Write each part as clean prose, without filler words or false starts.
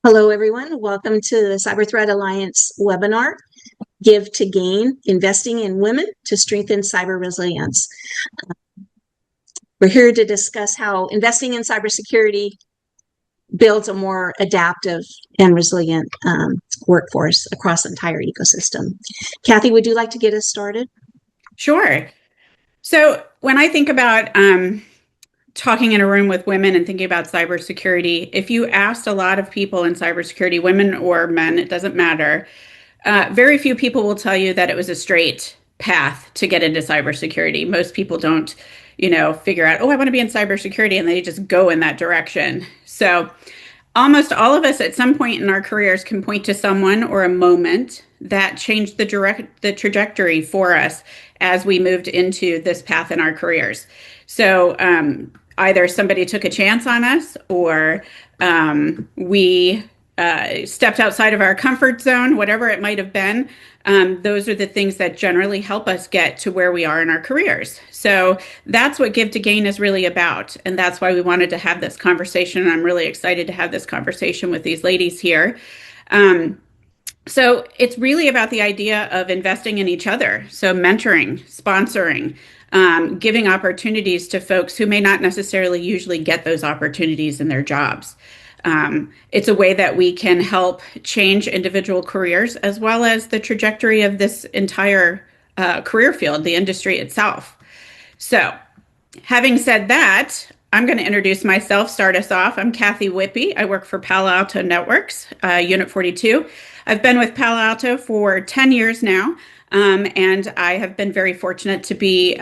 Hello, everyone. Welcome to the Cyber Threat Alliance webinar, Give to Gain, Investing in Women to Strengthen Cyber Resilience. We're here to discuss how investing in cybersecurity builds a more adaptive and resilient workforce across the entire ecosystem. Kathi, would you like to get us started? Sure. So when I think about talking in a room with women and thinking about cybersecurity, if you asked a lot of people in cybersecurity, women or men, it doesn't matter, very few people will tell you that it was a straight path to get into cybersecurity. Most people don't, figure out, oh, I want to be in cybersecurity, and they just go in that direction. So almost all of us at some point in our careers can point to someone or a moment that changed the trajectory for us as we moved into this path in our careers. So either somebody took a chance on us, or we stepped outside of our comfort zone, whatever it might have been. Those are the things that generally help us get to where we are in our careers. So that's what Give to Gain is really about. And that's why we wanted to have this conversation. And I'm really excited to have this conversation with these ladies here. So it's really about the idea of investing in each other. So mentoring, sponsoring, giving opportunities to folks who may not necessarily usually get those opportunities in their jobs. It's a way that we can help change individual careers as well as the trajectory of this entire career field, the industry itself. So, having said that, I'm going to introduce myself, start us off. I'm Kathi Whitbey. I work for Palo Alto Networks, Unit 42. I've been with Palo Alto for 10 years now, and I have been very fortunate to be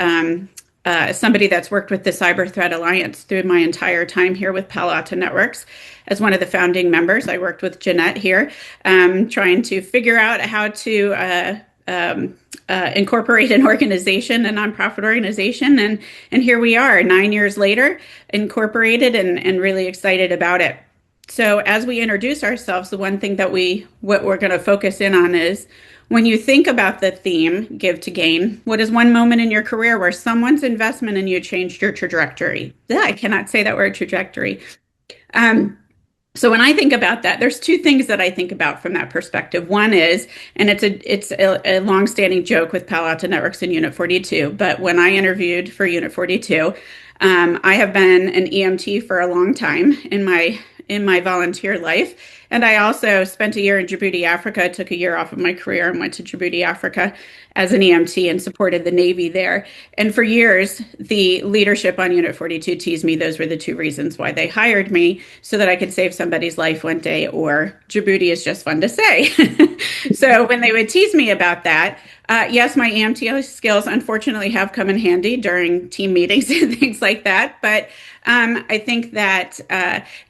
somebody that's worked with the Cyber Threat Alliance through my entire time here with Palo Alto Networks. As one of the founding members, I worked with Jeannette here, trying to figure out how to incorporate an organization, a nonprofit organization, and here we are, 9 years later, incorporated and really excited about it. So as we introduce ourselves, the one thing that what we're going to focus in on is, when you think about the theme, Give to Gain, what is one moment in your career where someone's investment in you changed your trajectory? I cannot say that word, trajectory. So when I think about that, there's two things that I think about from that perspective. One is, and it's a longstanding joke with Palo Alto Networks in Unit 42, but when I interviewed for Unit 42, I have been an EMT for a long time in my volunteer life. And I also spent a year in Djibouti, Africa, took a year off of my career and went to Djibouti, Africa as an EMT and supported the Navy there. And for years, the leadership on Unit 42 teased me. Those were the two reasons why they hired me, so that I could save somebody's life one day, or Djibouti is just fun to say. So when they would tease me about that, yes, my EMT skills unfortunately have come in handy during team meetings and things like that. But I think that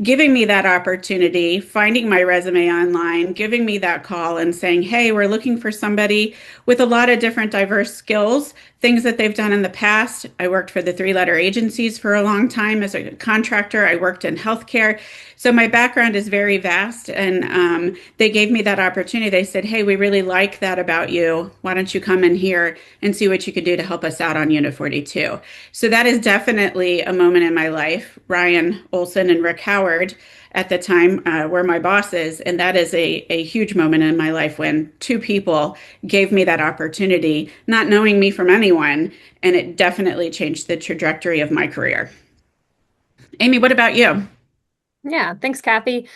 giving me that opportunity, finding my resume online, giving me that call and saying, hey, we're looking for somebody with a lot of different diverse skills, things that they've done in the past. I worked for the three-letter agencies for a long time as a contractor. I worked in healthcare. So my background is very vast, and they gave me that opportunity. They said, hey, we really like that about you. Why don't you come in here and see what you could do to help us out on Unit 42? So that is definitely a moment in my life. Ryan Olson and Rick Howard at the time were my bosses, and that is a huge moment in my life when two people gave me that opportunity, not knowing me from anyone, and it definitely changed the trajectory of my career. Amy, what about you? Yeah, thanks, Kathi.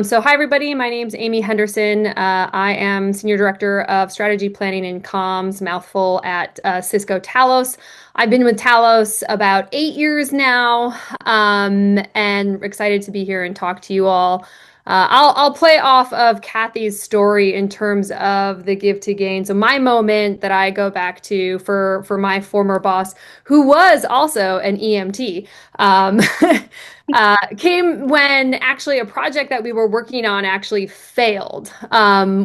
So hi, everybody. My name's Amy Henderson. I am Senior Director of Strategy Planning and Comms, mouthful, at Cisco Talos. I've been with Talos about 8 years now, and excited to be here and talk to you all. I'll play off of Kathy's story in terms of the Give to Gain. So my moment that I go back to for my former boss, who was also an EMT, came when actually a project that we were working on actually failed.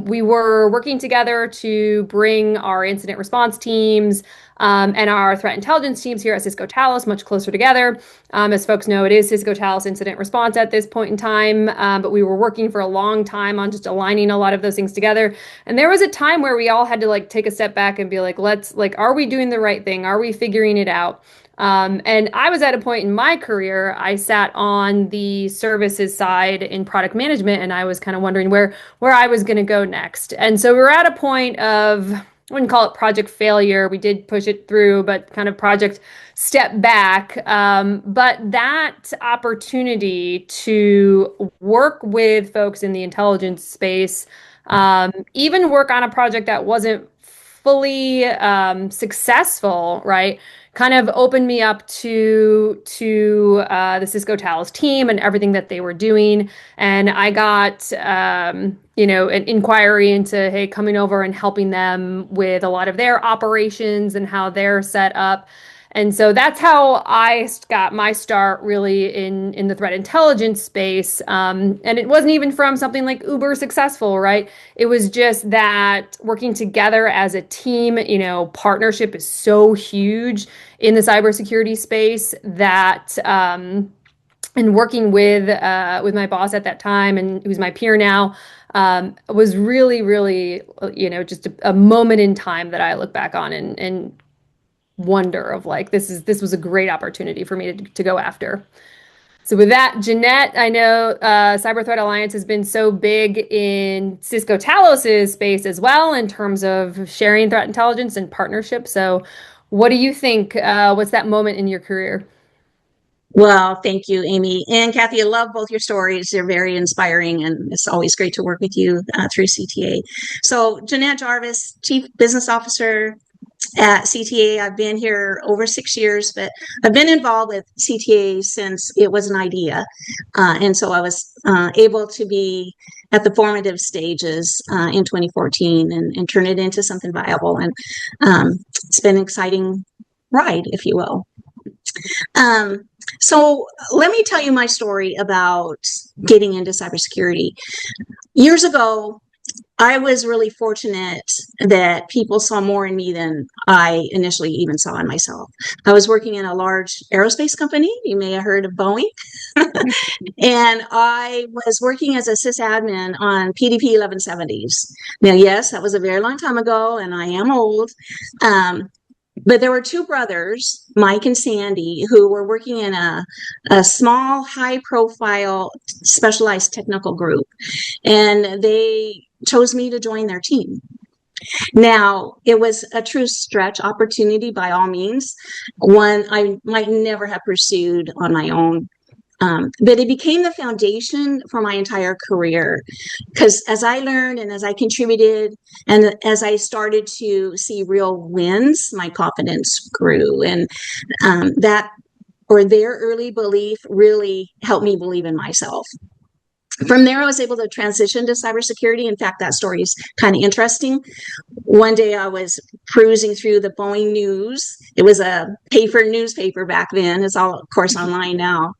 We were working together to bring our incident response teams and our threat intelligence teams here at Cisco Talos much closer together. As folks know, it is Cisco Talos Incident Response at this point in time, but we were working for a long time on just aligning a lot of those things together. And there was a time where we all had to take a step back and be like, are we doing the right thing? Are we figuring it out? And I was at a point in my career, I sat on the services side in product management, and I was kind of wondering where I was going to go next. And so we were at a point of, I wouldn't call it project failure. We did push it through, but kind of project step back. But that opportunity to work with folks in the intelligence space, even work on a project that wasn't fully successful, right? Kind of opened me up to the Cisco Talos team and everything that they were doing. And I got an inquiry into, hey, coming over and helping them with a lot of their operations and how they're set up. And so that's how I got my start really in the threat intelligence space. And it wasn't even from something like uber successful, right? It was just that working together as a team, partnership is so huge in the cybersecurity space that, and working with my boss at that time, and who's my peer now, was really, really, just a moment in time that I look back on and wonder of like, this was a great opportunity for me to go after. So with that, Jeannette, I know Cyber Threat Alliance has been so big in Cisco Talos' space as well in terms of sharing threat intelligence and partnership. So what do you think? What's that moment in your career? Well, thank you, Amy. And Kathi, I love both your stories. They're very inspiring, and it's always great to work with you through CTA. So Jeannette Jarvis, Chief Business Officer at CTA. I've been here over 6 years, but I've been involved with CTA since it was an idea. And so I was able to be at the formative stages in 2014 and turn it into something viable. And it's been an exciting ride, if you will. So let me tell you my story about getting into cybersecurity. Years ago, I was really fortunate that people saw more in me than I initially even saw in myself. I was working in a large aerospace company. You may have heard of Boeing. And I was working as a sysadmin on PDP 1170s. Now, yes, that was a very long time ago, and I am old. But there were two brothers, Mike and Sandy, who were working in a small, high-profile, specialized technical group. And they chose me to join their team. Now, it was a true stretch opportunity by all means, one I might never have pursued on my own. But it became the foundation for my entire career, because as I learned and as I contributed and as I started to see real wins, my confidence grew. And their early belief really helped me believe in myself. From there, I was able to transition to cybersecurity. In fact, that story is kind of interesting. One day I was cruising through the Boeing News. It was a paper newspaper back then. It's all, of course, online now.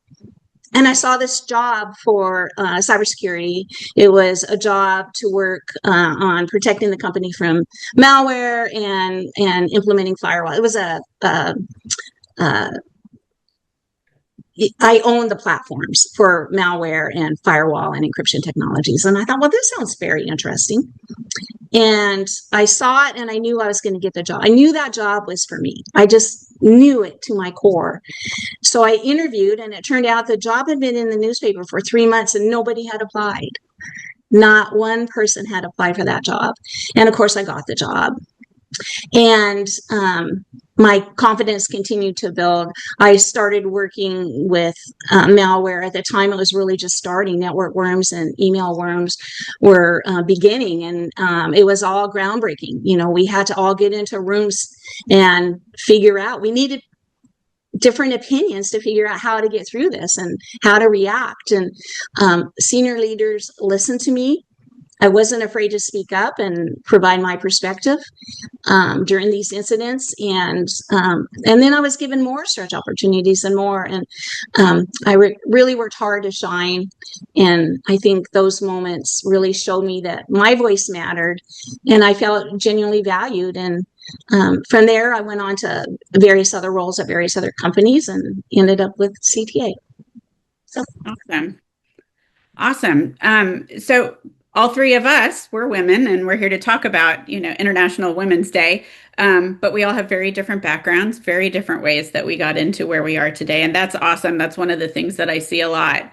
And I saw this job for cybersecurity. It was a job to work on protecting the company from malware and implementing firewall. It was I own the platforms for malware and firewall and encryption technologies. And I thought, well, this sounds very interesting. And I saw it and I knew I was going to get the job. I knew that job was for me. I just knew it to my core. So I interviewed, and it turned out the job had been in the newspaper for 3 months and nobody had applied. Not one person had applied for that job. And of course, I got the job. And my confidence continued to build. I started working with malware. At the time, it was really just starting. Network worms and email worms were beginning, and it was all groundbreaking. We had to all get into rooms and figure out. We needed different opinions to figure out how to get through this and how to react. And senior leaders listened to me. I wasn't afraid to speak up and provide my perspective during these incidents, and then I was given more stretch opportunities and more. And I really worked hard to shine, and I think those moments really showed me that my voice mattered, and I felt genuinely valued. And from there, I went on to various other roles at various other companies, and ended up with CTA. So awesome. So all three of us, we're women, and we're here to talk about, International Women's Day. But we all have very different backgrounds, very different ways that we got into where we are today. And that's awesome. That's one of the things that I see a lot.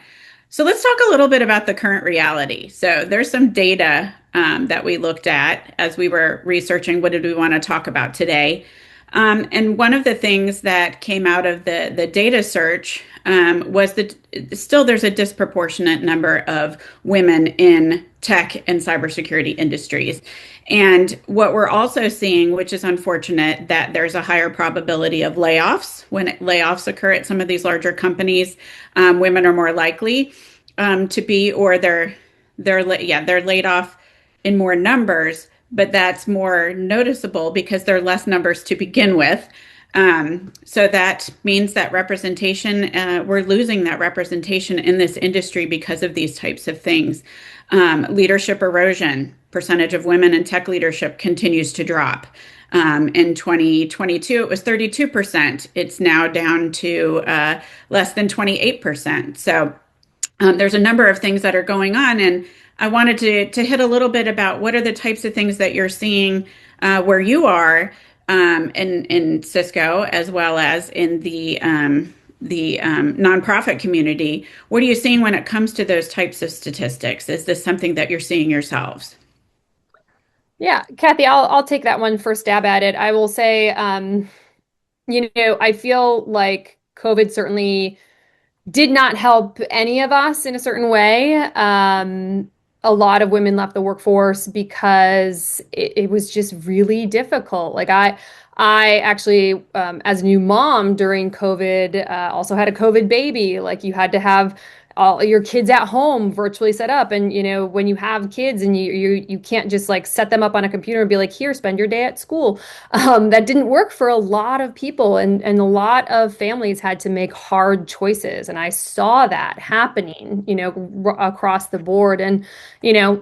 So let's talk a little bit about the current reality. So there's some data that we looked at as we were researching what did we want to talk about today. And one of the things that came out of the data search was that still there's a disproportionate number of women in tech and cybersecurity industries. And what we're also seeing, which is unfortunate, that there's a higher probability of layoffs. When layoffs occur at some of these larger companies, women are more likely to be, or they're laid off in more numbers, but that's more noticeable because there are less numbers to begin with. So that means that representation, we're losing that representation in this industry because of these types of things. Leadership erosion, percentage of women in tech leadership continues to drop. In 2022, it was 32%. It's now down to less than 28%. So there's a number of things that are going on. And I wanted to hit a little bit about what are the types of things that you're seeing where you are in Cisco, as well as in the nonprofit community. What are you seeing when it comes to those types of statistics? Is this something that you're seeing yourselves? Yeah, Kathi, I'll take that one first stab at it. I will say, I feel like COVID certainly did not help any of us in a certain way. A lot of women left the workforce because it was just really difficult. Like I actually, as a new mom during COVID, also had a COVID baby. Like you had to have all your kids at home virtually set up. And, when you have kids and you can't just like set them up on a computer and be like, here, spend your day at school. That didn't work for a lot of people. And a lot of families had to make hard choices. And I saw that happening, across the board. And,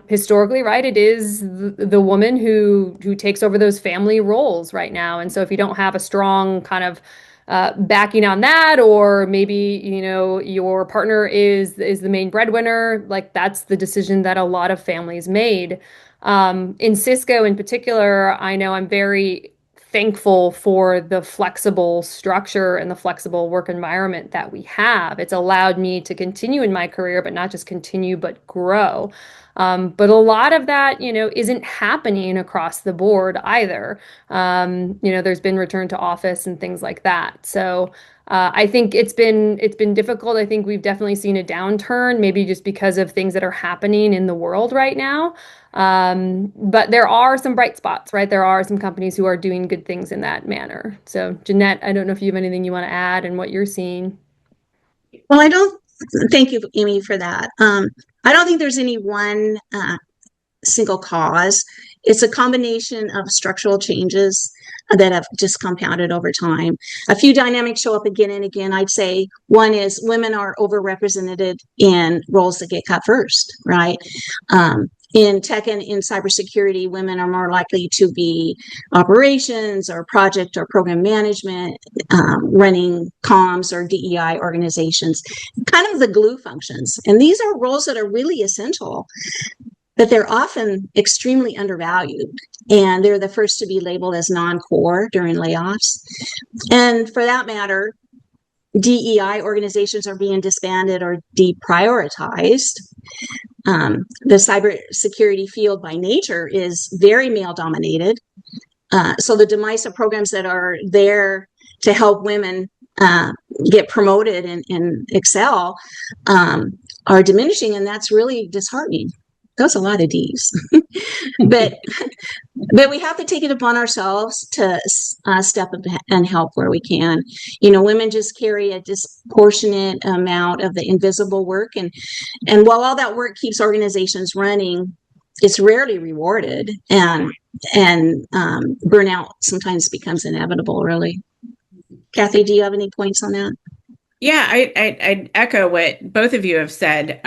historically, right, it is the woman who takes over those family roles right now. And so if you don't have a strong kind of backing on that, or maybe your partner is the main breadwinner, like that's the decision that a lot of families made. In Cisco in particular, I know I'm very thankful for the flexible structure and the flexible work environment that we have. It's allowed me to continue in my career, but not just continue, but grow. But a lot of that, isn't happening across the board either. There's been return to office and things like that. So I think it's been difficult. I think we've definitely seen a downturn, maybe just because of things that are happening in the world right now. But there are some bright spots, right? There are some companies who are doing good things in that manner. So Jeannette, I don't know if you have anything you want to add and what you're seeing. Well, I don't. Thank you, Amy, for that. I don't think there's any one single cause. It's a combination of structural changes that have just compounded over time. A few dynamics show up again and again. I'd say one is women are overrepresented in roles that get cut first, right? In tech and in cybersecurity, women are more likely to be operations or project or program management, running comms or DEI organizations, kind of the glue functions. And these are roles that are really essential, but they're often extremely undervalued. And they're the first to be labeled as non-core during layoffs. And for that matter, DEI organizations are being disbanded or deprioritized. The cybersecurity field by nature is very male dominated. So the demise of programs that are there to help women get promoted and excel are diminishing, and that's really disheartening. That's a lot of D's. but we have to take it upon ourselves to step up and help where we can. Women just carry a disproportionate amount of the invisible work, and while all that work keeps organizations running, it's rarely rewarded, and burnout sometimes becomes inevitable, really. Kathi, do you have any points on that? Yeah, I'd echo what both of you have said.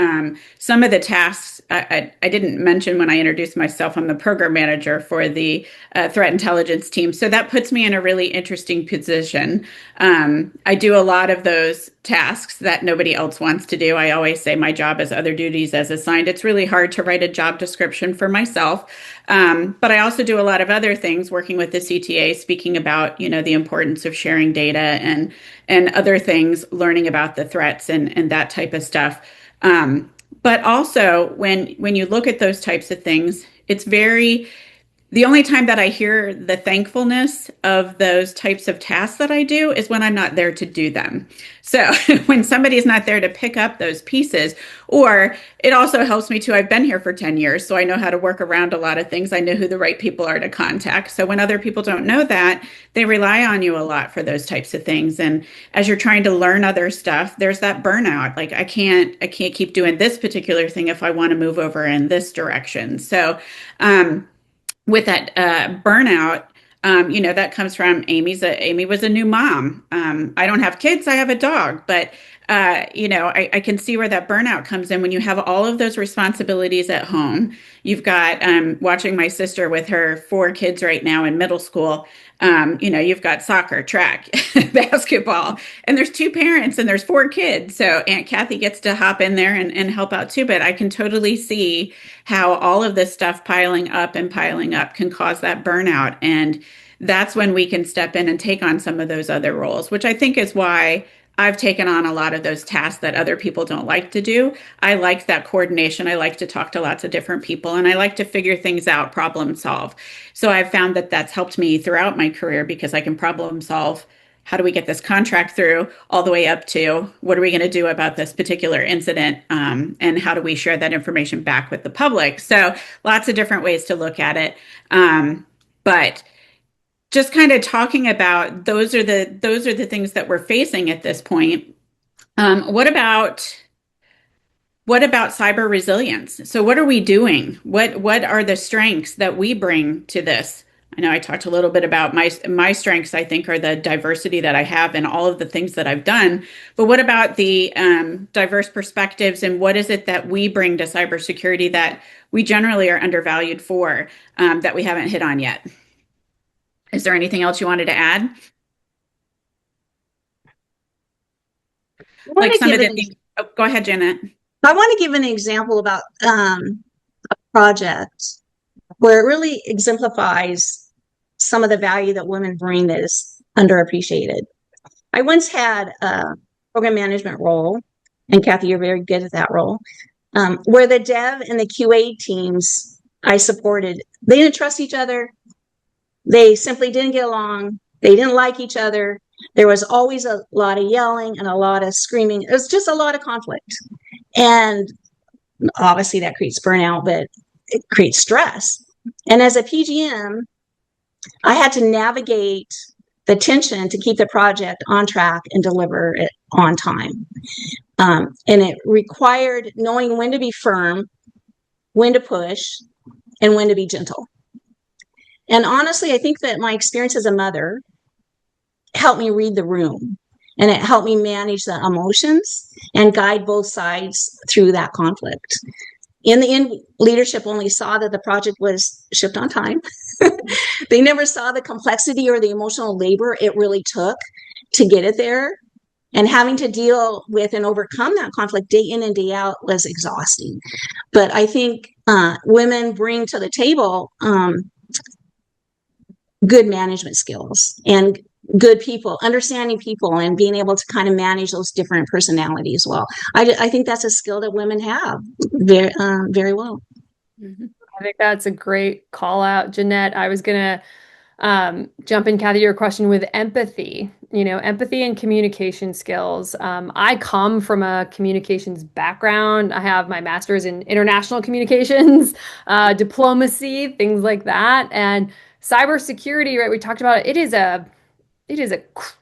Some of the tasks I didn't mention when I introduced myself. I'm the program manager for the threat intelligence team. So that puts me in a really interesting position. I do a lot of those tasks that nobody else wants to do. I always say my job is other duties as assigned. It's really hard to write a job description for myself. But I also do a lot of other things working with the CTA, speaking about, the importance of sharing data and other things, learning about the threats and that type of stuff. But also when you look at those types of things, the only time that I hear the thankfulness of those types of tasks that I do is when I'm not there to do them. So when somebody's not there to pick up those pieces, or it also helps me too. I've been here for 10 years, so I know how to work around a lot of things. I know who the right people are to contact. So when other people don't know that, they rely on you a lot for those types of things. And as you're trying to learn other stuff, there's that burnout. Like I can't keep doing this particular thing if I want to move over in this direction. So, with that burnout, that comes from Amy was a new mom. I don't have kids, I have a dog, but I can see where that burnout comes in when you have all of those responsibilities at home. You've got watching my sister with her 4 kids right now in middle school. You've got soccer, track, basketball, and there's 2 parents and there's 4 kids. So Aunt Kathi gets to hop in there and help out too. But I can totally see how all of this stuff piling up can cause that burnout. And that's when we can step in and take on some of those other roles, which I think is why I've taken on a lot of those tasks that other people don't like to do. I like that coordination. I like to talk to lots of different people, and I like to figure things out, problem solve. So I've found that that's helped me throughout my career because I can problem solve. How do we get this contract through all the way up to what are we going to do about this particular incident? And how do we share that information back with the public? So lots of different ways to look at it. But just kind of talking about those are the things that we're facing at this point. What about cyber resilience? So what are we doing? What are the strengths that we bring to this? I know I talked a little bit about my strengths, I think, are the diversity that I have in all of the things that I've done. But what about the diverse perspectives, and what is it that we bring to cybersecurity that we generally are undervalued for, that we haven't hit on yet? Is there anything else you wanted to add? Like some of the things. Oh, go ahead, Jeannette. I want to give an example about a project where it really exemplifies some of the value that women bring that is underappreciated. I once had a program management role, and Kathi, you're very good at that role, where the dev and the QA teams I supported, they didn't trust each other. They simply didn't get along. They didn't like each other. There was always a lot of yelling and a lot of screaming. It was just a lot of conflict. And obviously that creates burnout, but it creates stress. And as a PGM, I had to navigate the tension to keep the project on track and deliver it on time. And it required knowing when to be firm, when to push, and when to be gentle. And honestly, I think that my experience as a mother helped me read the room, and it helped me manage the emotions and guide both sides through that conflict. In the end, leadership only saw that the project was shipped on time. They never saw the complexity or the emotional labor it really took to get it there. And having to deal with and overcome that conflict day in and day out was exhausting. But I think women bring to the table good management skills and good people, understanding people, and being able to kind of manage those different personalities well. I think that's a skill that women have very well. Mm-hmm. I think that's a great call out, Jeannette. I was going to jump in, Kathi, your question with empathy, empathy and communication skills. I come from a communications background. I have my master's in international communications, diplomacy, things like that. And cybersecurity, right? We talked about it. It is a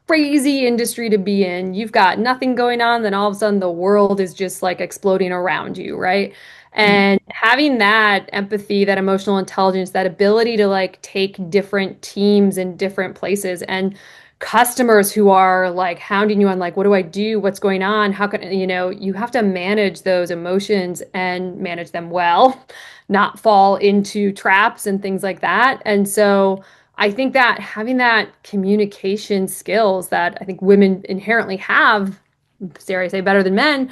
crazy industry to be in. You've got nothing going on, then all of a sudden the world is just like exploding around you, right? And having that empathy, that emotional intelligence, that ability to like take different teams in different places, and customers who are like hounding you on like, what do I do? What's going on? How can, you have to manage those emotions and manage them well, not fall into traps and things like that. And so I think that having that communication skills that I think women inherently have dare I say, better than men,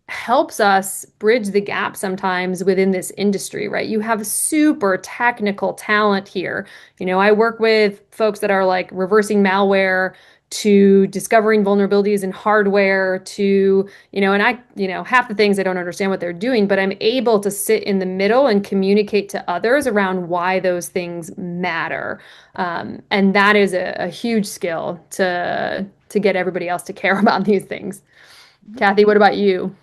helps us bridge the gap sometimes within this industry, right? You have super technical talent here. I work with folks that are like reversing malware to discovering vulnerabilities in hardware to, half the things I don't understand what they're doing, but I'm able to sit in the middle and communicate to others around why those things matter. And that is a huge skill to get everybody else to care about these things. Kathi, what about you?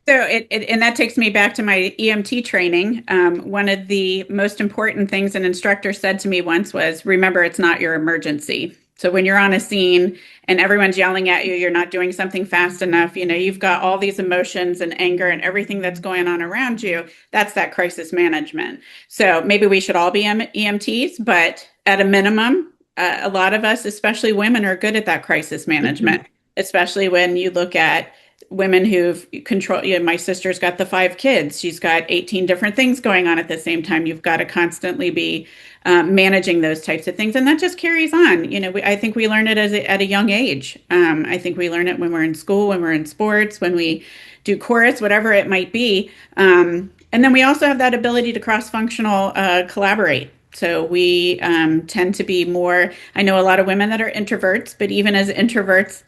So and that takes me back to my EMT training. One of the most important things an instructor said to me once was, remember, it's not your emergency. So when you're on a scene and everyone's yelling at you, you're not doing something fast enough, you've got all these emotions and anger and everything that's going on around you. That's that crisis management. So maybe we should all be EMTs, but at a minimum, a lot of us, especially women, are good at that crisis management, especially when you look at women who've controlled, my sister's got the 5 kids. She's got 18 different things going on at the same time. You've got to constantly be managing those types of things. And that just carries on. I think we learn it at a young age. I think we learn it when we're in school, when we're in sports, when we do chorus, whatever it might be. And then we also have that ability to cross-functional collaborate. So we tend to be more, I know a lot of women that are introverts, but even as introverts,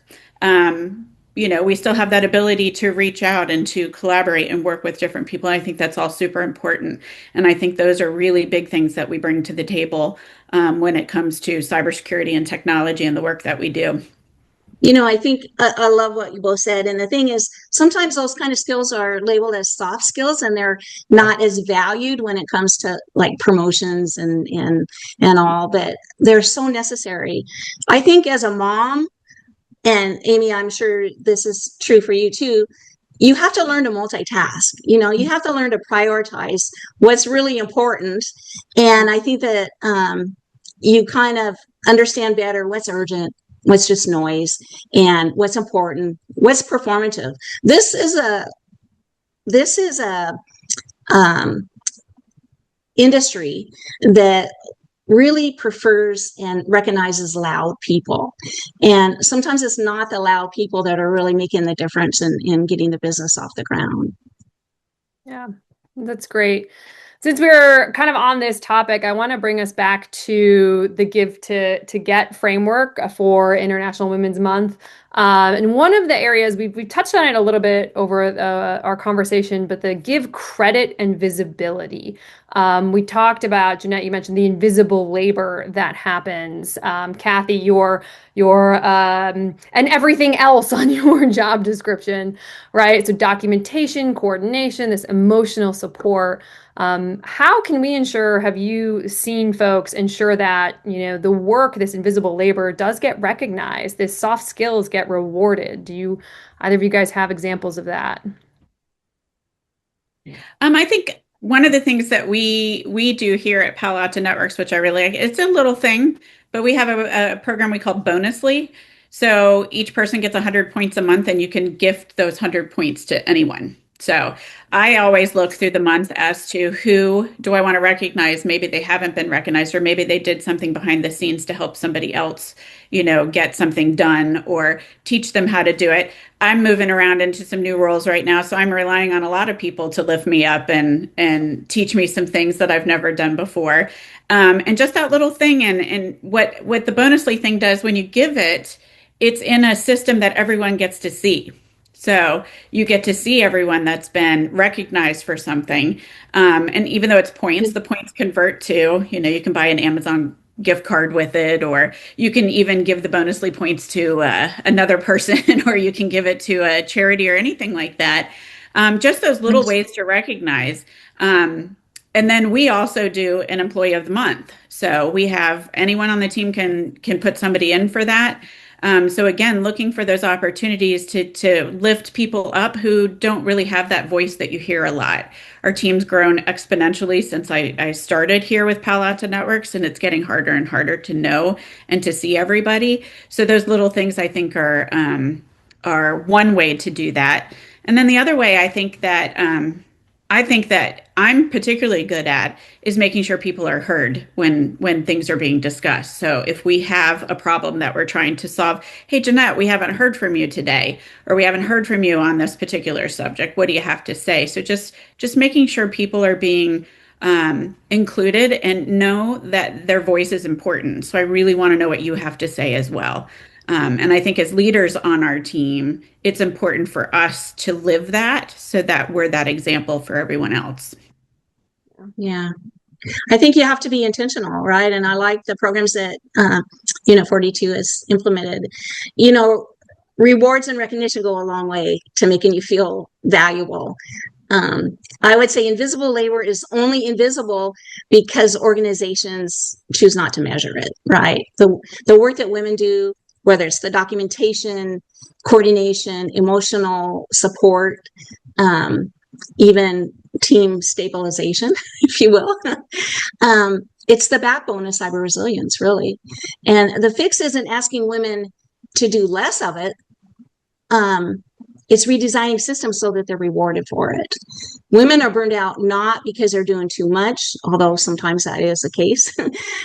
we still have that ability to reach out and to collaborate and work with different people. I think that's all super important. And I think those are really big things that we bring to the table when it comes to cybersecurity and technology and the work that we do. I think I love what you both said. And the thing is, sometimes those kind of skills are labeled as soft skills and they're not as valued when it comes to like promotions and all, but they're so necessary. I think as a mom, and Amy, I'm sure this is true for you too, you have to learn to multitask. You have to learn to prioritize what's really important. And I think that you kind of understand better what's urgent, what's just noise, and what's important, what's performative. This is a industry that really prefers and recognizes loud people. And sometimes it's not the loud people that are really making the difference in getting the business off the ground. Yeah, that's great. Since we're kind of on this topic, I want to bring us back to the Give to Get framework for International Women's Month. And one of the areas we've touched on it a little bit over our conversation, but the give credit and visibility. We talked about, Jeannette, you mentioned the invisible labor that happens. Kathi, your and everything else on your job description, right? So documentation, coordination, this emotional support. How can we have you seen folks ensure that, the work, this invisible labor does get recognized, this soft skills get rewarded? Do either of you guys have examples of that? I think one of the things that we do here at Palo Alto Networks, which I really like, it's a little thing, but we have a program we call Bonusly. So each person gets 100 points a month and you can gift those 100 points to anyone. So I always look through the month as to who do I want to recognize. Maybe they haven't been recognized, or maybe they did something behind the scenes to help somebody else, get something done or teach them how to do it. I'm moving around into some new roles right now, so I'm relying on a lot of people to lift me up and teach me some things that I've never done before. And just that little thing, and what the Bonusly thing does when you give it, it's in a system that everyone gets to see. So you get to see everyone that's been recognized for something. And even though it's points, the points convert to, you can buy an Amazon gift card with it, or you can even give the Bonusly points to another person, or you can give it to a charity or anything like that. Just those little ways to recognize. And then we also do an employee of the month. So we have anyone on the team can put somebody in for that. So again, looking for those opportunities to lift people up who don't really have that voice that you hear a lot. Our team's grown exponentially since I started here with Palo Alto Networks, and it's getting harder and harder to know and to see everybody. So those little things I think are one way to do that. And then the other way I think that I think that I'm particularly good at is making sure people are heard when things are being discussed. So if we have a problem that we're trying to solve, hey, Jeannette, we haven't heard from you today, or we haven't heard from you on this particular subject. What do you have to say? So just making sure people are being included and know that their voice is important. So I really want to know what you have to say as well. And I think as leaders on our team, it's important for us to live that so that we're that example for everyone else. Yeah. I think you have to be intentional, right? And I like the programs that, 42 has implemented. Rewards and recognition go a long way to making you feel valuable. I would say invisible labor is only invisible because organizations choose not to measure it, right? The work that women do, whether it's the documentation, coordination, emotional support, even team stabilization, if you will. It's the backbone of cyber resilience, really. And the fix isn't asking women to do less of it. It's redesigning systems so that they're rewarded for it. Women are burned out not because they're doing too much, although sometimes that is the case.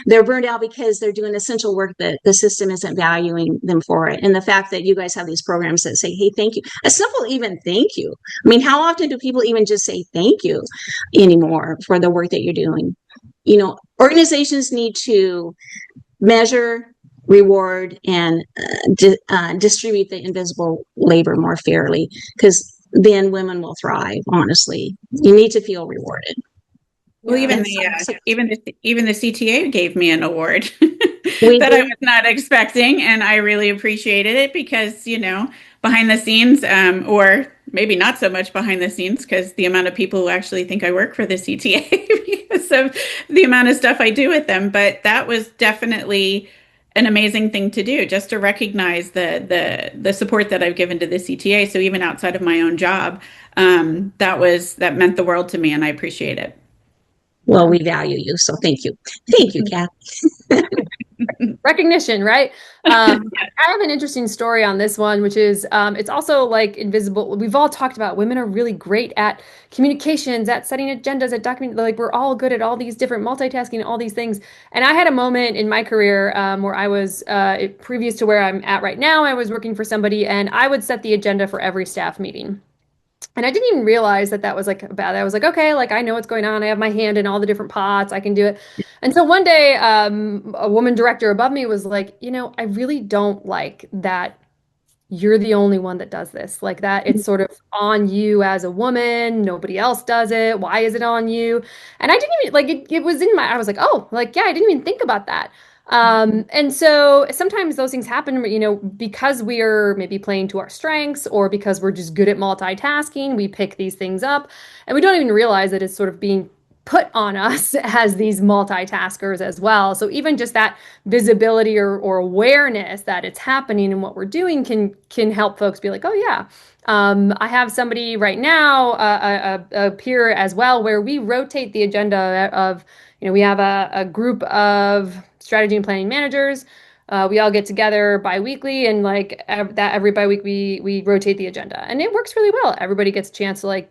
They're burned out because they're doing essential work that the system isn't valuing them for it. And the fact that you guys have these programs that say, hey, thank you, a simple even thank you. I mean, how often do people even just say thank you anymore for the work that you're doing? Organizations need to measure, reward, and distribute the invisible labor more fairly, because then women will thrive. Honestly, you need to feel rewarded. Well, even the CTA gave me an award that I was not expecting, and I really appreciated it because behind the scenes, or maybe not so much behind the scenes, because the amount of people who actually think I work for the CTA because of the amount of stuff I do with them, but that was definitely an amazing thing to do, just to recognize the support that I've given to the CTA. So even outside of my own job, that meant the world to me, and I appreciate it. Well, we value you, so thank you, Kath. Recognition, right? I have an interesting story on this one, which is it's also like invisible. We've all talked about women are really great at communications, at setting agendas, at documenting. Like we're all good at all these different multitasking, all these things. And I had a moment in my career where I was previous to where I'm at right now. I was working for somebody, and I would set the agenda for every staff meeting. And I didn't even realize that was like bad. I was like, okay, like I know what's going on. I have my hand in all the different pots. I can do it. And so one day, a woman director above me was like, I really don't like that you're the only one that does this. Like that it's sort of on you as a woman. Nobody else does it. Why is it on you? And I didn't even like it was in I was like, oh, like, yeah, I didn't even think about that. And so sometimes those things happen, because we are maybe playing to our strengths, or because we're just good at multitasking, we pick these things up and we don't even realize that it's sort of being put on us as these multitaskers as well. So even just that visibility or awareness that it's happening and what we're doing can help folks be like, oh yeah. I have somebody right now, a peer as well, where we rotate the agenda of, we have a group of strategy and planning managers. We all get together bi-weekly, and every bi-week we rotate the agenda, and it works really well. Everybody gets a chance to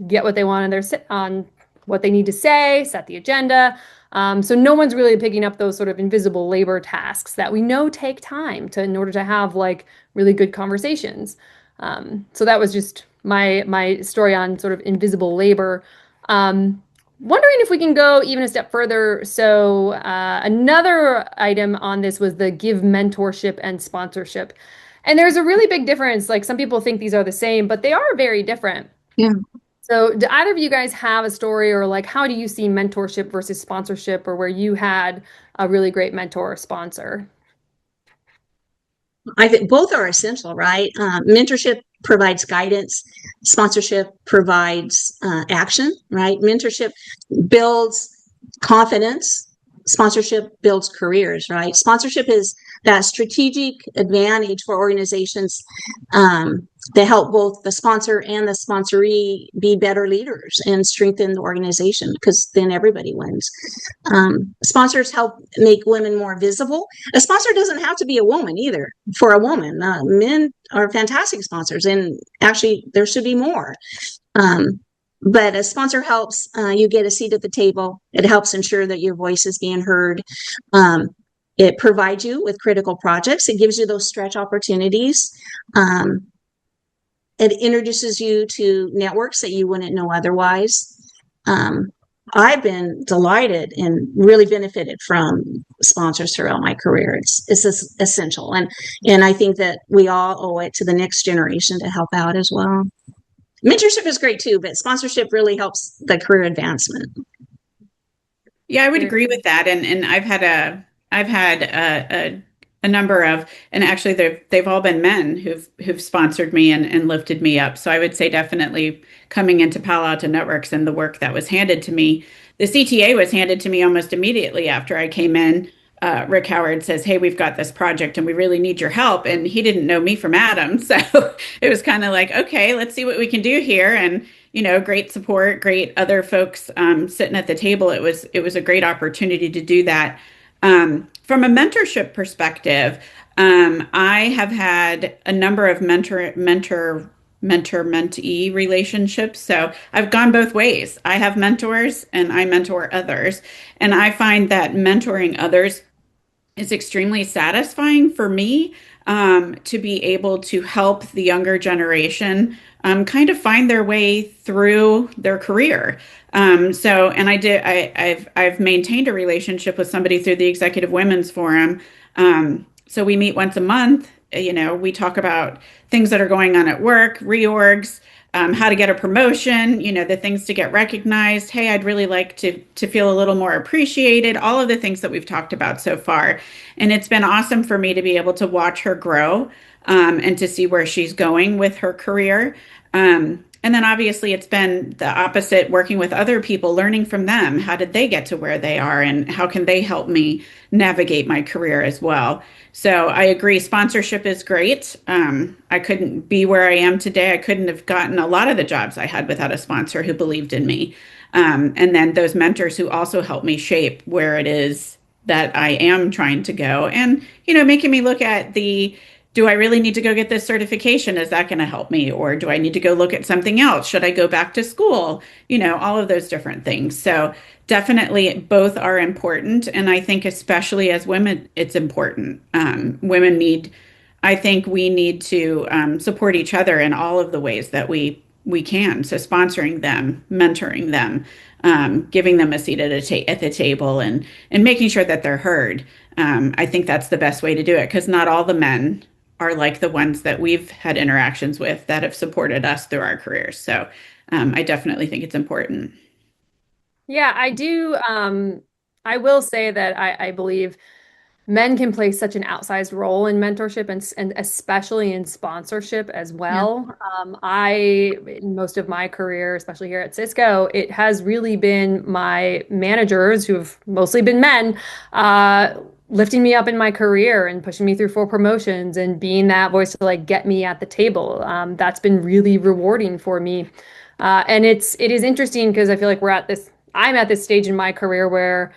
get what they want on what they need to say, set the agenda. So no one's really picking up those sort of invisible labor tasks that we know take time in order to have really good conversations. So that was just my story on sort of invisible labor. Wondering if we can go even a step further. So another item on this was the give mentorship and sponsorship. And there's a really big difference. Like some people think these are the same, but they are very different. Yeah. So do either of you guys have a story, or how do you see mentorship versus sponsorship, or where you had a really great mentor or sponsor? I think both are essential, right? Mentorship provides guidance. Sponsorship provides action, right? Mentorship builds confidence. Sponsorship builds careers, right? Sponsorship is that strategic advantage for organizations that help both the sponsor and the sponsoree be better leaders and strengthen the organization, because then everybody wins. Sponsors help make women more visible. A sponsor doesn't have to be a woman either. For a woman, men are fantastic sponsors, and actually there should be more. But a sponsor helps you get a seat at the table. It helps ensure that your voice is being heard. It provides you with critical projects. It gives you those stretch opportunities. It introduces you to networks that you wouldn't know otherwise. I've been delighted and really benefited from sponsors throughout my career. It's essential, and I think that we all owe it to the next generation to help out as well. Mentorship is great too, but sponsorship really helps the career advancement. Yeah, I would agree with that. And I've had a number of, and actually they've all been men who've sponsored me and lifted me up. So I would say definitely coming into Palo Alto Networks and the work that was handed to me, the CTA was handed to me almost immediately after I came in. Rick Howard says, "Hey, we've got this project and we really need your help." And he didn't know me from Adam. So it was kind of like, okay, let's see what we can do here. And, great support, great other folks sitting at the table. It was a great opportunity to do that. From a mentorship perspective, I have had a number of mentor-mentee relationships. So I've gone both ways. I have mentors and I mentor others. And I find that mentoring others is extremely satisfying for me, to be able to help the younger generation kind of find their way through their career. And I've maintained a relationship with somebody through the Executive Women's Forum. So we meet once a month. We talk about things that are going on at work, reorgs, how to get a promotion, the things to get recognized. Hey, I'd really like to feel a little more appreciated, all of the things that we've talked about so far. And it's been awesome for me to be able to watch her grow, and to see where she's going with her career. And then obviously it's been the opposite, working with other people, learning from them. How did they get to where they are and how can they help me navigate my career as well? So I agree, sponsorship is great. I couldn't be where I am today. I couldn't have gotten a lot of the jobs I had without a sponsor who believed in me. And then those mentors who also helped me shape where it is that I am trying to go. And, making me look at do I really need to go get this certification? Is that going to help me? Or do I need to go look at something else? Should I go back to school? All of those different things. So definitely both are important. And I think especially as women, it's important. I think we need to support each other in all of the ways that we can. So sponsoring them, mentoring them, giving them a seat at the table and making sure that they're heard. I think that's the best way to do it, because not all the men are like the ones that we've had interactions with that have supported us through our careers. So I definitely think it's important. Yeah, I do. I will say that I believe men can play such an outsized role in mentorship and especially in sponsorship as well. In most of my career, especially here at Cisco, it has really been my managers who have mostly been men, lifting me up in my career and pushing me through for promotions and being that voice to get me at the table. That's been really rewarding for me. And it is interesting because I feel like I'm at this stage in my career where,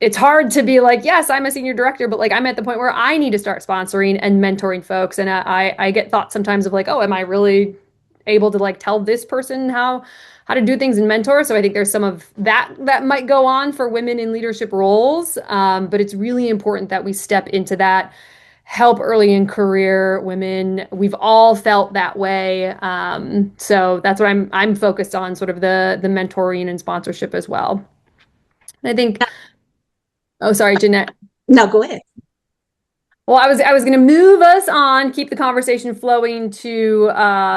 it's hard to be like, yes, I'm a senior director, but I'm at the point where I need to start sponsoring and mentoring folks. And I get thoughts sometimes of oh, am I really able to tell this person how to do things and mentor? So I think there's some of that might go on for women in leadership roles. But it's really important that we step into that help early in career women. We've all felt that way. So that's what I'm focused on, sort of the mentoring and sponsorship as well. I think. Oh, sorry, Jeannette. No, go ahead. Well, I was going to move us on, keep the conversation flowing to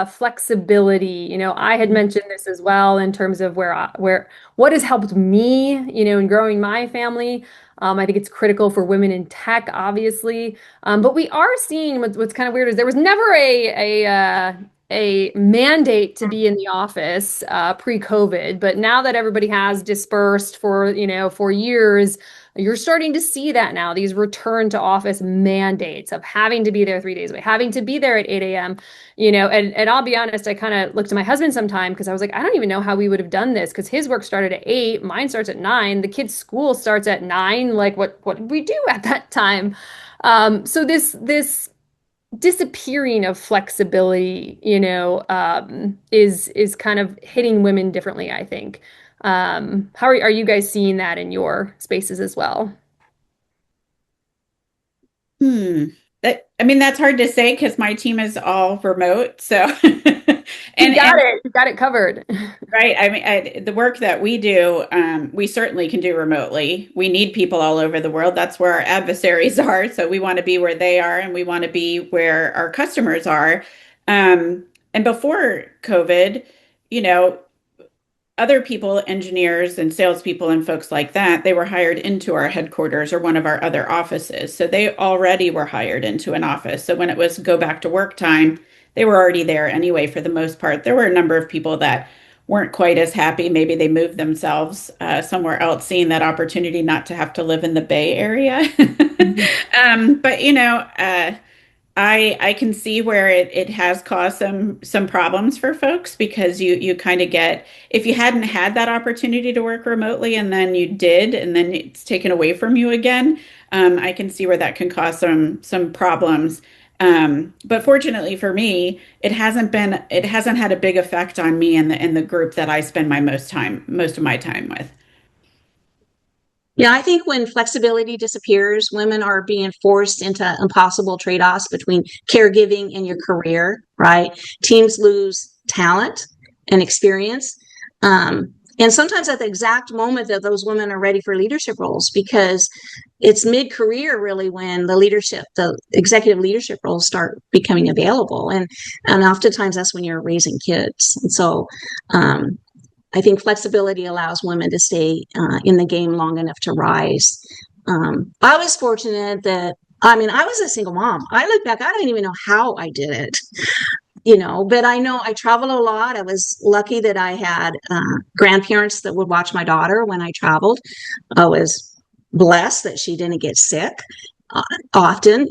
flexibility. I had mentioned this as well in terms of what has helped me, in growing my family. I think it's critical for women in tech, obviously. But we are seeing what's kind of weird is there was never a mandate to be in the office pre-COVID, but now that everybody has dispersed for years, you're starting to see that now, these return to office mandates of having to be there 3 days a week, having to be there at 8 a.m. And I'll be honest, I kind of looked at my husband sometime because I was like, I don't even know how we would have done this, because his work started at 8, mine starts at 9, the kids' school starts at 9. What did we do at that time? So this disappearing of flexibility, is kind of hitting women differently, I think. How are you guys seeing that in your spaces as well? Hmm. I mean, that's hard to say because my team is all remote. So, You got and it. You got it covered. right. I mean, the work that we do, we certainly can do remotely. We need people all over the world. That's where our adversaries are. So we want to be where they are, and we want to be where our customers are. And before COVID, you know, other people, engineers and salespeople and folks like that, they were hired into our headquarters or one of our other offices. So they already were hired into an office. So when it was go back to work time, they were already there anyway for the most part. There were a number of people that weren't quite as happy. Maybe they moved themselves somewhere else, seeing that opportunity not to have to live in the Bay Area. But I can see where it has caused some problems for folks because you kind of get, if you hadn't had that opportunity to work remotely and then you did and then it's taken away from you again, I can see where that can cause some problems. But fortunately for me, it hasn't had a big effect on me and the group that I spend most of my time with. Yeah, I think when flexibility disappears, women are being forced into impossible trade-offs between caregiving and your career, right? Teams lose talent and experience. And sometimes at the exact moment that those women are ready for leadership roles, because it's mid-career really when the executive leadership roles start becoming available. And oftentimes that's when you're raising kids. And so I think flexibility allows women to stay in the game long enough to rise. I was fortunate that, I mean, I was a single mom. I look back, I don't even know how I did it, but I know I traveled a lot. I was lucky that I had grandparents that would watch my daughter when I traveled. I was blessed that she didn't get sick often.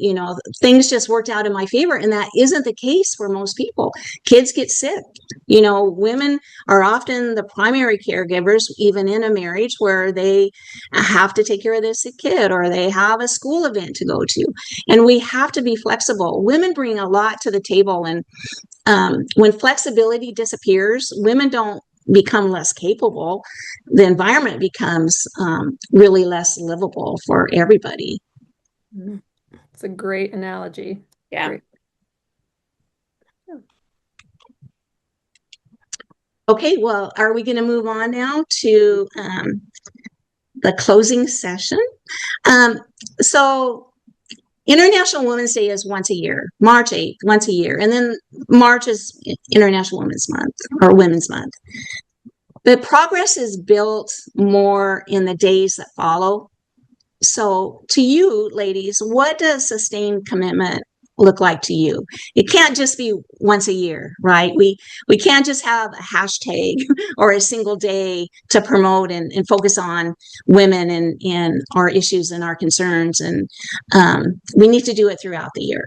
Things just worked out in my favor, and that isn't the case for most people. Kids get sick. Women are often the primary caregivers, even in a marriage where they have to take care of their sick kid or they have a school event to go to, and we have to be flexible. Women bring a lot to the table, and when flexibility disappears, women don't become less capable. The environment becomes really less livable for everybody. It's a great analogy. Yeah. Great. Okay, well, are we going to move on now to the closing session? So International Women's Day is once a year, March 8th, once a year. And then March is International Women's Month or Women's Month. But progress is built more in the days that follow. So to you, ladies, what does sustained commitment look like to you? It can't just be once a year, right? We can't just have a hashtag or a single day to promote and focus on women and our issues and our concerns. And we need to do it throughout the year.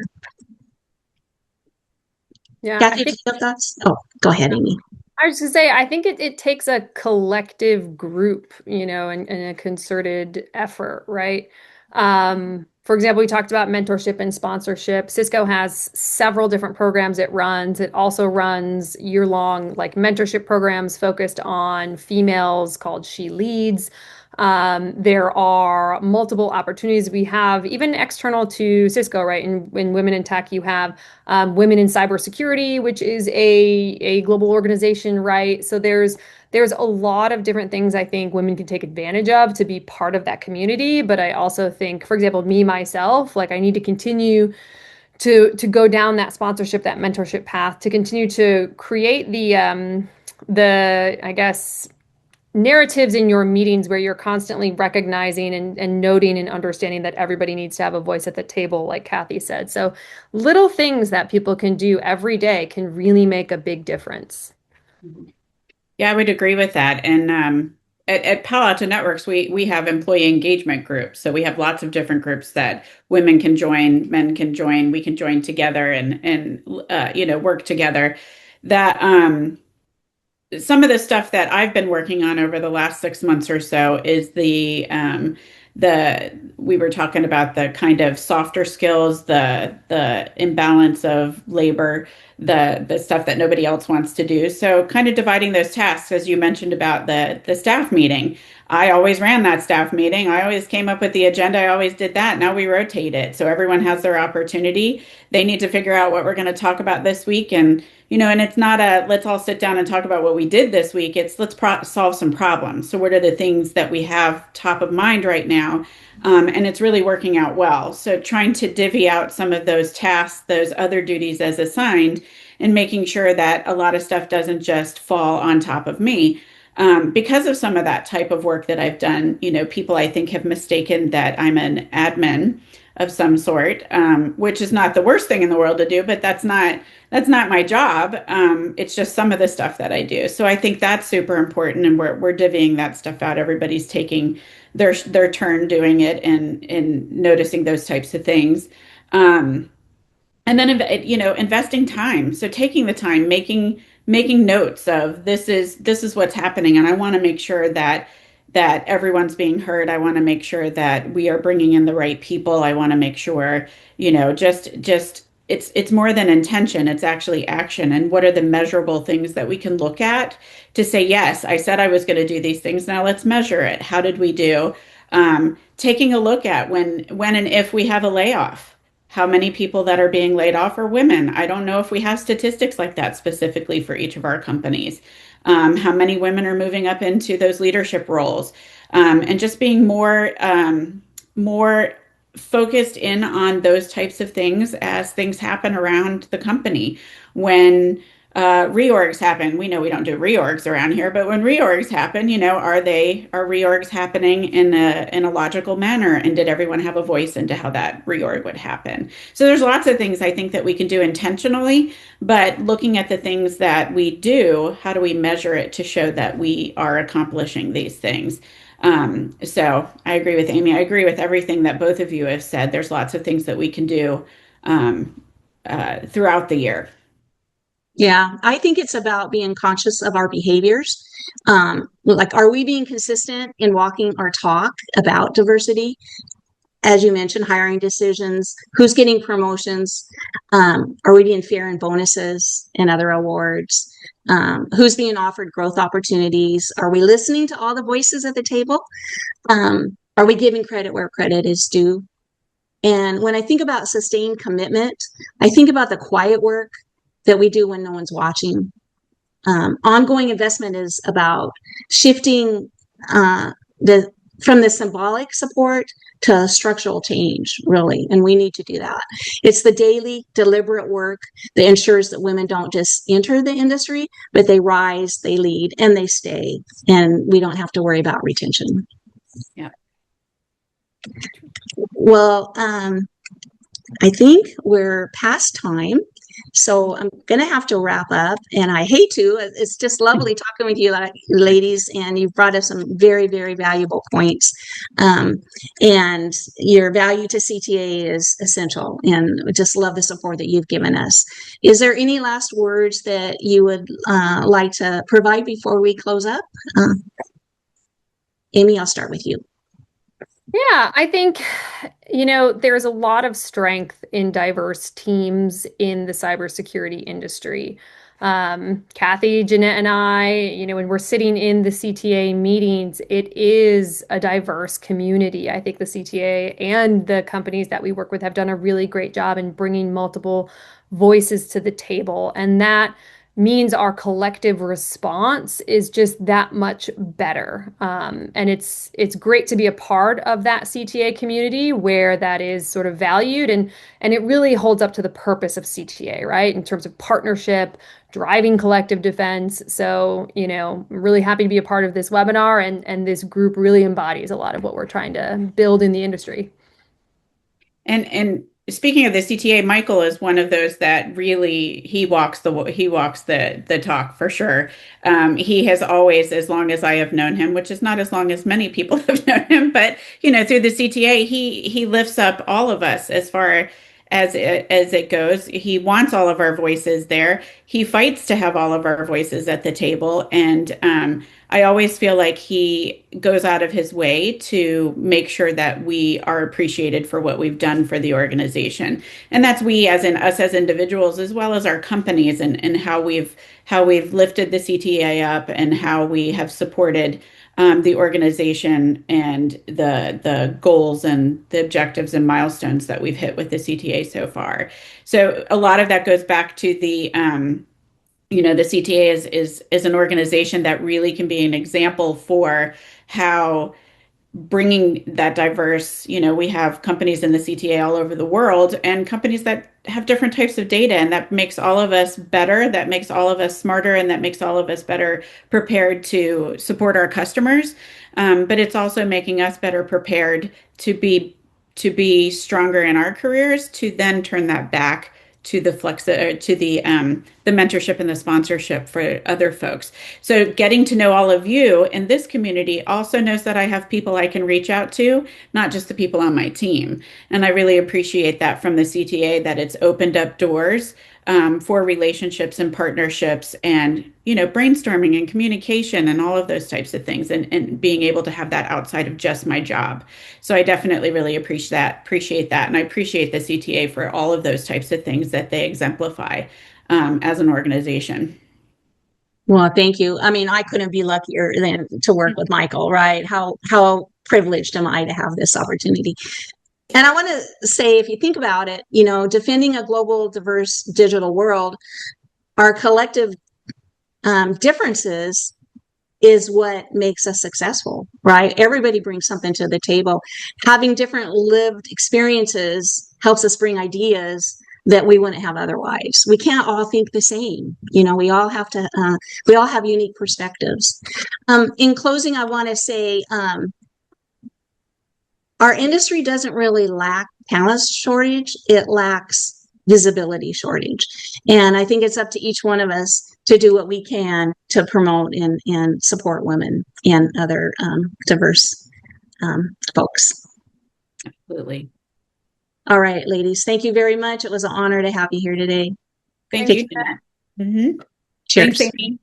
Yeah, Kathi, do you have thoughts? Oh, go ahead, Amy. I was going to say, I think it takes a collective group, and a concerted effort, right? For example, we talked about mentorship and sponsorship. Cisco has several different programs it runs. It also runs year-long mentorship programs focused on females called She Leads. There are multiple opportunities we have, even external to Cisco, right? In Women in Tech, you have Women in Cybersecurity, which is a global organization, right? So there's a lot of different things I think women can take advantage of to be part of that community. But I also think, for example, myself, I need to continue to go down that sponsorship, that mentorship path, to continue to create the I guess narratives in your meetings where you're constantly recognizing and noting and understanding that everybody needs to have a voice at the table, like Kathi said. So little things that people can do every day can really make a big difference. Yeah, I would agree with that. And at Palo Alto Networks, we have employee engagement groups. So we have lots of different groups that women can join, men can join, we can join together and work together. That some of the stuff that I've been working on over the last 6 months or so is the we were talking about the kind of softer skills, the imbalance of labor, the stuff that nobody else wants to do. So kind of dividing those tasks, as you mentioned about the staff meeting. I always ran that staff meeting. I always came up with the agenda. I always did that. Now we rotate it. So everyone has their opportunity. They need to figure out what we're going to talk about this week. And, and it's not let's all sit down and talk about what we did this week. It's let's solve some problems. So what are the things that we have top of mind right now? And it's really working out well. So trying to divvy out some of those tasks, those other duties as assigned, and making sure that a lot of stuff doesn't just fall on top of me. Because of some of that type of work that I've done, people I think have mistaken that I'm an admin of some sort, which is not the worst thing in the world to do, but that's not my job. It's just some of the stuff that I do. So I think that's super important, and we're divvying that stuff out. Everybody's taking their turn doing it and noticing those types of things. And then, investing time. So taking the time, making notes of this is what's happening. And I want to make sure that everyone's being heard. I want to make sure that we are bringing in the right people. I want to make sure, just it's more than intention. It's actually action. And what are the measurable things that we can look at to say, yes, I said I was going to do these things. Now let's measure it. How did we do? Taking a look at when and if we have a layoff. How many people that are being laid off are women? I don't know if we have statistics like that specifically for each of our companies. How many women are moving up into those leadership roles? And just being more focused in on those types of things as things happen around the company. When reorgs happen, we know we don't do reorgs around here, but when reorgs happen, are reorgs happening in a logical manner? And did everyone have a voice into how that reorg would happen? So there's lots of things I think that we can do intentionally, but looking at the things that we do, how do we measure it to show that we are accomplishing these things? So I agree with Amy. I agree with everything that both of you have said. There's lots of things that we can do throughout the year. Yeah, I think it's about being conscious of our behaviors. Like, are we being consistent in walking our talk about diversity? As you mentioned, hiring decisions, who's getting promotions? Are we being fair in bonuses and other awards? Who's being offered growth opportunities? Are we listening to all the voices at the table? Are we giving credit where credit is due? And when I think about sustained commitment, I think about the quiet work that we do when no one's watching. Ongoing investment is about shifting from the symbolic support to structural change, really, and we need to do that. It's the daily, deliberate work that ensures that women don't just enter the industry, but they rise, they lead, and they stay, and we don't have to worry about retention. Yeah. Well, I think we're past time. So I'm going to have to wrap up, and I hate to. It's just lovely talking with you ladies, and you've brought us some very, very valuable points. And your value to CTA is essential, and I just love the support that you've given us. Is there any last words that you would like to provide before we close up? Amy, I'll start with you. Yeah, I think, there's a lot of strength in diverse teams in the cybersecurity industry. Kathi, Jeannette, and I, when we're sitting in the CTA meetings, it is a diverse community. I think the CTA and the companies that we work with have done a really great job in bringing multiple voices to the table. And that means our collective response is just that much better. And it's great to be a part of that CTA community where that is sort of valued, and it really holds up to the purpose of CTA, right? In terms of partnership, driving collective defense. So, I'm really happy to be a part of this webinar, and this group really embodies a lot of what we're trying to build in the industry. And speaking of the CTA, Michael is one of those that really he walks the talk for sure. He has always, as long as I have known him, which is not as long as many people have known him, but through the CTA, he lifts up all of us as far as it goes. He wants all of our voices there. He fights to have all of our voices at the table, and I always feel like he goes out of his way to make sure that we are appreciated for what we've done for the organization, and that's we as in us as individuals as well as our companies, and how we've lifted the CTA up and how we have supported the organization and the goals and the objectives and milestones that we've hit with the CTA so far. So a lot of that goes back to the the CTA is an organization that really can be an example for how bringing that diverse, we have companies in the CTA all over the world and companies that have different types of data, and that makes all of us better, that makes all of us smarter, and that makes all of us better prepared to support our customers. But it's also making us better prepared to be stronger in our careers, to then turn that back to the the mentorship and the sponsorship for other folks. So getting to know all of you in this community also knows that I have people I can reach out to, not just the people on my team. And I really appreciate that from the CTA, that it's opened up doors for relationships and partnerships and, brainstorming and communication and all of those types of things, and being able to have that outside of just my job. So I definitely really appreciate that. And I appreciate the CTA for all of those types of things that they exemplify as an organization. Well, thank you. I mean, I couldn't be luckier than to work with Michael, right? How privileged am I to have this opportunity? And I want to say, if you think about it, defending a global, diverse digital world, our collective differences is what makes us successful, right? Everybody brings something to the table. Having different lived experiences helps us bring ideas that we wouldn't have otherwise. We can't all think the same. We all have unique perspectives. In closing, I want to say, our industry doesn't really lack talent shortage. It lacks visibility shortage. And I think it's up to each one of us to do what we can to promote and support women and other diverse folks. Absolutely. All right, ladies, thank you very much. It was an honor to have you here today. Thank you, Jeannette. Cheers. Thanks, Amy.